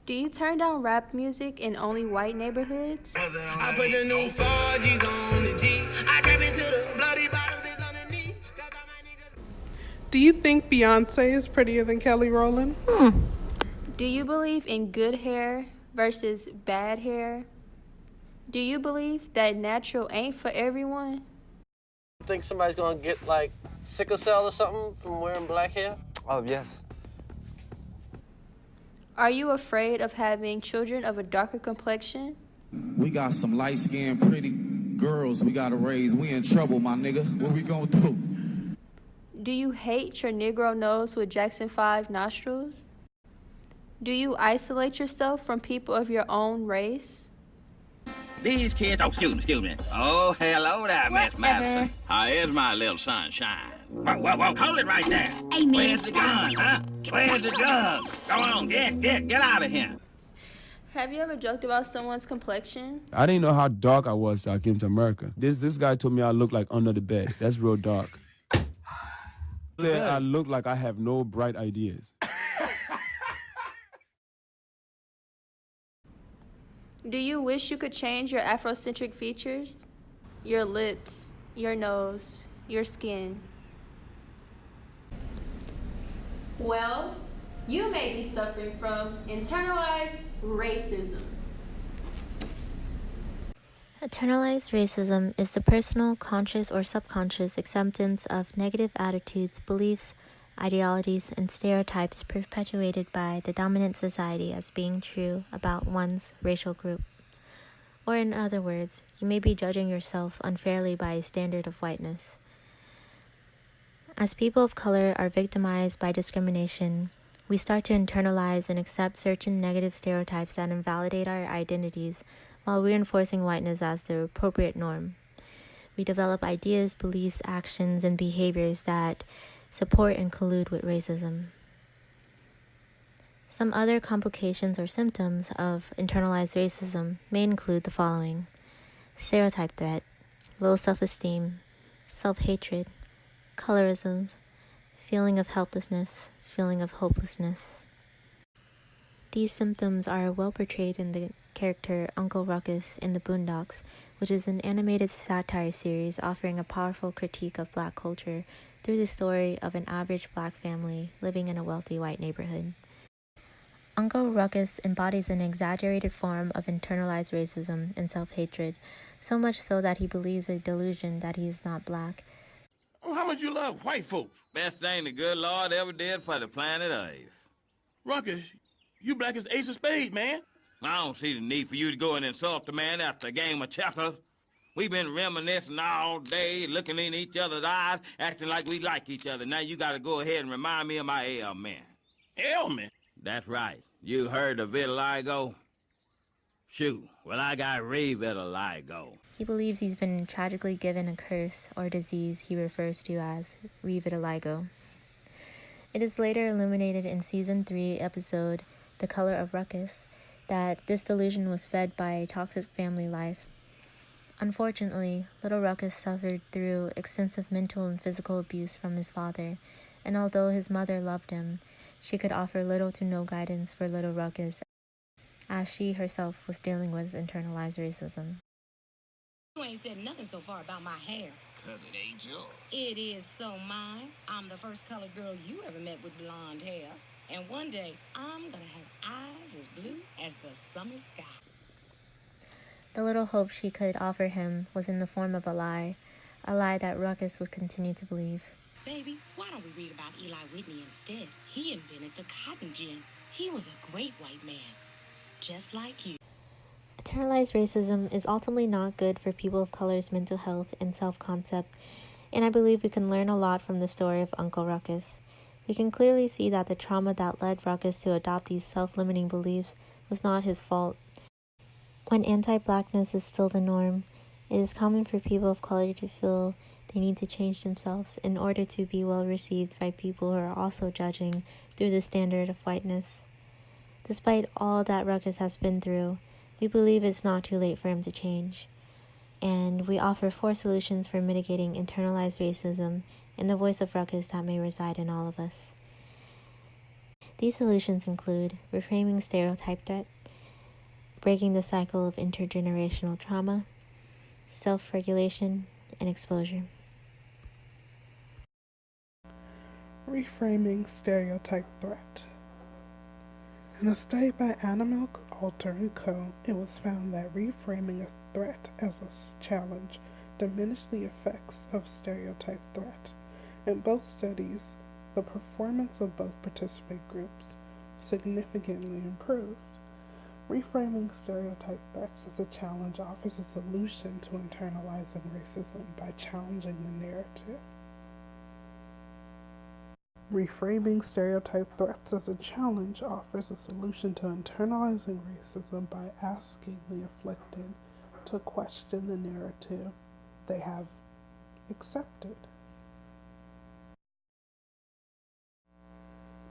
Do you turn down rap music in only white neighborhoods? I put the new 4Gs on the G. I trap into the bloody bottoms is underneath. Do you think Beyonce is prettier than Kelly Rowland? Do you believe in good hair versus bad hair? Do you believe that natural ain't for everyone? Think somebody's gonna get like sickle cell or something from wearing black hair? Oh, yes. Are you afraid of having children of a darker complexion? We got some light-skinned, pretty girls we gotta raise. We in trouble, my nigga. What we gonna do? Do you hate your Negro nose with Jackson 5 nostrils? Do you isolate yourself from people of your own race? These kids, excuse me. Oh, hello there, Miss Madison. How is my little sunshine? Whoa, hold it right there. Hey, man, where's the gun, huh? Where's the gun? Go on, get out of here. Have you ever joked about someone's complexion? I didn't know how dark I was till I came to America. This guy told me I look like under the bed. That's real dark. Said I look like I have no bright ideas. Do you wish you could change your Afrocentric features? Your lips, your nose, your skin? Well, you may be suffering from internalized racism. Internalized racism is the personal, conscious, or subconscious acceptance of negative attitudes, beliefs, ideologies, and stereotypes perpetuated by the dominant society as being true about one's racial group. Or in other words, you may be judging yourself unfairly by a standard of whiteness. As people of color are victimized by discrimination, we start to internalize and accept certain negative stereotypes that invalidate our identities while reinforcing whiteness as the appropriate norm. We develop ideas, beliefs, actions, and behaviors that support and collude with racism. Some other complications or symptoms of internalized racism may include the following: stereotype threat, low self-esteem, self-hatred, colorism, feeling of helplessness, feeling of hopelessness. These symptoms are well portrayed in the character Uncle Ruckus in The Boondocks, which is an animated satire series offering a powerful critique of Black culture through the story of an average Black family living in a wealthy white neighborhood. Uncle Ruckus embodies an exaggerated form of internalized racism and self-hatred, so much so that he believes a delusion that he is not Black. Oh, how much you love white folks? Best thing the good Lord ever did for the planet Earth. Ruckus, you Black as ace of spades, man. I don't see the need for you to go and insult the man after a game of checkers. We've been reminiscing all day, looking in each other's eyes, acting like we like each other. Now you gotta go ahead and remind me of my ailment. Ailment? That's right. You heard of vitiligo? Shoot, well, I got re-vitiligo. He believes he's been tragically given a curse or disease he refers to as re-vitiligo. It is later illuminated in Season 3 episode The Color of Ruckus that this delusion was fed by a toxic family life. Unfortunately, little Ruckus suffered through extensive mental and physical abuse from his father, and although his mother loved him, she could offer little to no guidance for little Ruckus, as she herself was dealing with internalized racism. You ain't said nothing so far about my hair. 'Cause it ain't yours. It is so mine. I'm the first colored girl you ever met with blonde hair. And one day, I'm gonna have eyes as blue as the summer sky. The little hope she could offer him was in the form of a lie that Ruckus would continue to believe. Baby, why don't we read about Eli Whitney instead? He invented the cotton gin. He was a great white man, just like you. Internalized racism is ultimately not good for people of color's mental health and self-concept, and I believe we can learn a lot from the story of Uncle Ruckus. We can clearly see that the trauma that led Ruckus to adopt these self-limiting beliefs was not his fault. When anti-Blackness is still the norm, it is common for people of color to feel they need to change themselves in order to be well received by people who are also judging through the standard of whiteness. Despite all that Ruckus has been through, we believe it's not too late for him to change. And we offer 4 solutions for mitigating internalized racism in the voice of Ruckus that may reside in all of us. These solutions include reframing stereotype threat, breaking the cycle of intergenerational trauma, self-regulation, and exposure. Reframing stereotype threat. In a study by Animal Alter and Co., it was found that reframing a threat as a challenge diminished the effects of stereotype threat. In both studies, the performance of both participant groups significantly improved. Reframing stereotype threats as a challenge offers a solution to internalizing racism by challenging the narrative. Reframing stereotype threats as a challenge offers a solution to internalizing racism by asking the afflicted to question the narrative they have accepted.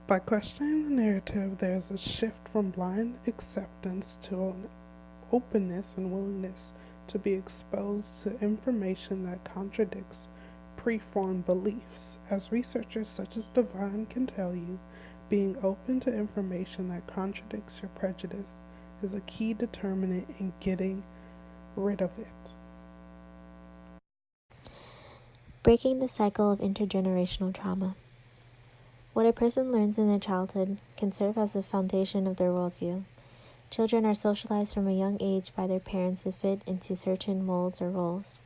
By questioning the narrative, there is a shift from blind acceptance to an openness and willingness to be exposed to information that contradicts preformed beliefs. As researchers such as Devine can tell you, being open to information that contradicts your prejudice is a key determinant in getting rid of it. Breaking the cycle of intergenerational trauma. What a person learns in their childhood can serve as the foundation of their worldview. Children are socialized from a young age by their parents to fit into certain molds or roles.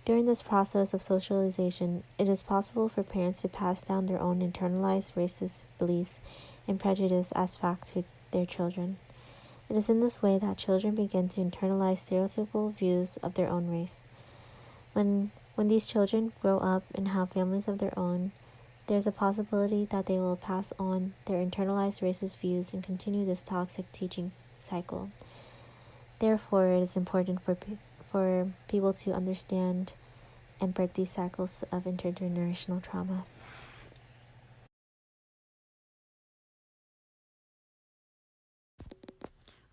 During this process of socialization, it is possible for parents to pass down their own internalized racist beliefs and prejudice as fact to their children. It is in this way that children begin to internalize stereotypical views of their own race. When these children grow up and have families of their own, there's a possibility that they will pass on their internalized racist views and continue this toxic teaching cycle. Therefore, it is important for people to understand and break these cycles of intergenerational trauma.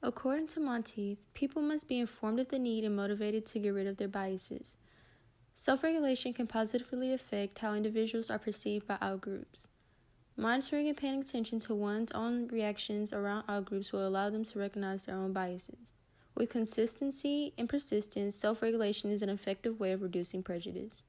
According to Monteith, people must be informed of the need and motivated to get rid of their biases. Self-regulation can positively affect how individuals are perceived by outgroups. Monitoring and paying attention to one's own reactions around outgroups will allow them to recognize their own biases. With consistency and persistence, self-regulation is an effective way of reducing prejudice.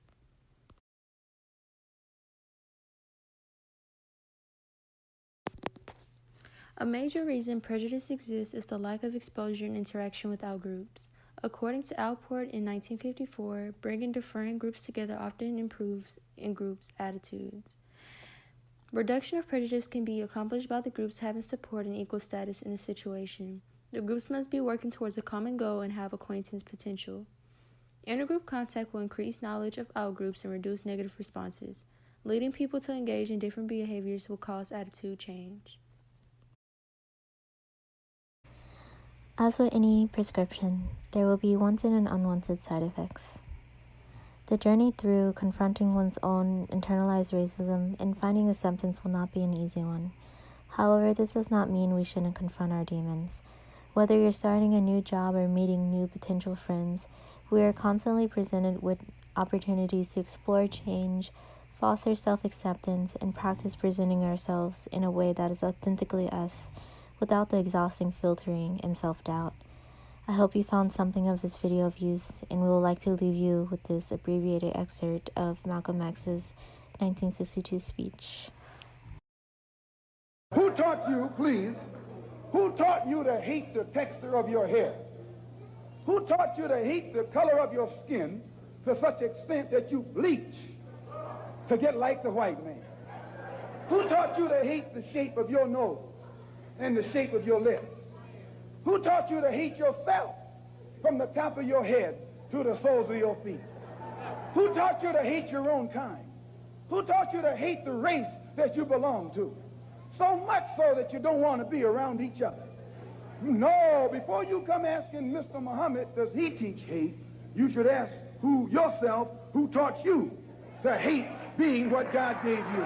A major reason prejudice exists is the lack of exposure and interaction with outgroups. According to Alport in 1954, bringing differing groups together often improves in groups' attitudes. Reduction of prejudice can be accomplished by the groups having support and equal status in a situation. The groups must be working towards a common goal and have acquaintance potential. Intergroup contact will increase knowledge of outgroups and reduce negative responses. Leading people to engage in different behaviors will cause attitude change. As with any prescription, there will be wanted and unwanted side effects. The journey through confronting one's own internalized racism and finding acceptance will not be an easy one. However, this does not mean we shouldn't confront our demons. Whether you're starting a new job or meeting new potential friends, we are constantly presented with opportunities to explore change, foster self-acceptance, and practice presenting ourselves in a way that is authentically us, without the exhausting filtering and self-doubt. I hope you found something of this video of use, and we would like to leave you with this abbreviated excerpt of Malcolm X's 1962 speech. Who taught you, please, who taught you to hate the texture of your hair? Who taught you to hate the color of your skin to such extent that you bleach to get like the white man? Who taught you to hate the shape of your nose and the shape of your lips? Who taught you to hate yourself from the top of your head to the soles of your feet? Who taught you to hate your own kind? Who taught you to hate the race that you belong to? So much so that you don't want to be around each other. No, before you come asking Mr. Muhammad, does he teach hate, you should ask yourself who taught you to hate being what God gave you.